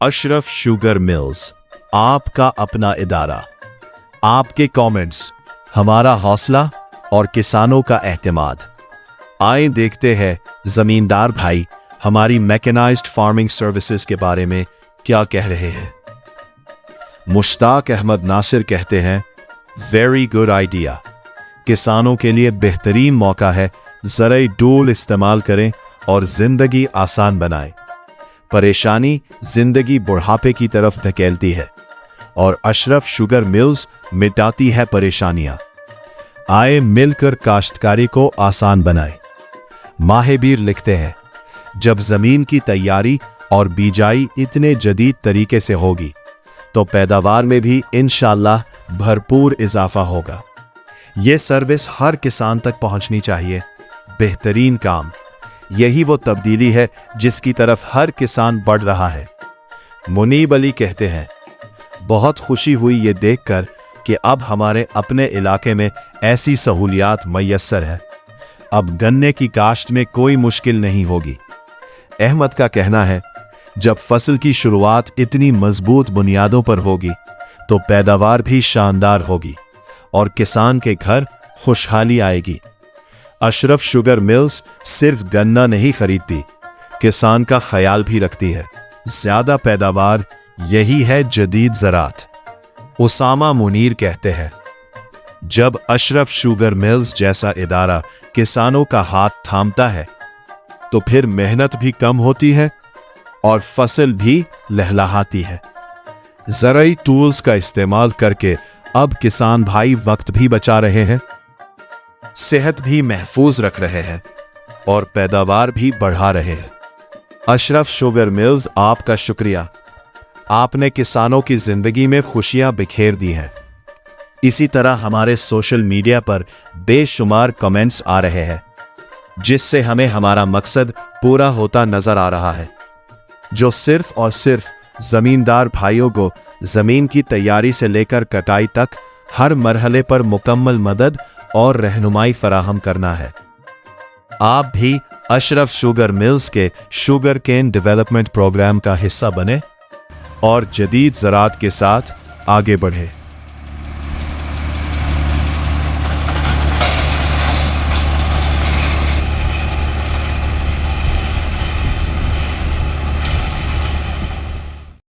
Ashraf sugar mills, आपका अपना इदारा। आपके कमेंट्स हमारा हौसला और किसानों का एहतमाद। आए देखते हैं जमींदार भाई हमारी मैकेनाइज्ड फार्मिंग सर्विसेज के बारे में क्या कह रहे हैं। मुश्ताक अहमद नासिर कहते हैं, वेरी गुड आइडिया। किसानों के लिए बेहतरीन मौका है, ज़राई टूल इस्तेमाल करें और जिंदगी आसान बनाएं। परेशानी जिंदगी बुढ़ापे की तरफ धकेलती है और अशरफ शुगर मिल्स मिटाती है परेशानियां। आए मिलकर काश्तकारी को आसान बनाएं। माहिबीर लिखते हैं, जब जमीन की तैयारी और बिजाई इतने जदीद तरीके से होगी तो पैदावार में भी इंशाअल्लाह भरपूर इजाफा होगा। ये सर्विस हर किसान तक पहुंचनी चाहिए। बेहतरीन काम, यही वो तब्दीली है जिसकी तरफ हर किसान बढ़ रहा है। मुनीब अली कहते हैं, बहुत खुशी हुई ये देखकर कि अब हमारे अपने इलाके में ऐसी सहूलियात मैसर है। अब गन्ने की काश्त में कोई मुश्किल नहीं होगी। अहमद का कहना है, जब फसल की शुरुआत इतनी मजबूत बुनियादों पर होगी तो पैदावार भी शानदार होगी और किसान के घर खुशहाली आएगी। अशरफ शुगर मिल्स सिर्फ गन्ना नहीं खरीदती, किसान का ख्याल भी रखती है। ज्यादा पैदावार, यही है जदीद ज़राअत। उसामा मुनीर कहते हैं, जब अशरफ शुगर मिल्स जैसा इदारा किसानों का हाथ थामता है तो फिर मेहनत भी कम होती है और फसल भी लहलहाती है। ज़राई टूल्स का इस्तेमाल करके अब किसान भाई वक्त भी बचा रहे हैं, सेहत भी महफूज रख रहे हैं और पैदावार भी बढ़ा रहे हैं। अशरफ शुगर मिल्स, आपका शुक्रिया। आपने किसानों की जिंदगी में खुशियां बिखेर दी हैं। इसी तरह हमारे सोशल मीडिया पर बेशुमार कमेंट्स आ रहे हैं, जिससे हमें हमारा मकसद पूरा होता नजर आ रहा है, जो सिर्फ और सिर्फ जमींदार भाइयों को जमीन की तैयारी से लेकर कटाई तक हर मरहले पर मुकम्मल मदद और रहनुमाई फराहम करना है। आप भी अशरफ शुगर मिल्स के शुगर केन डेवलपमेंट प्रोग्राम का हिस्सा बने और जदीद ज़राअत के साथ आगे बढ़े।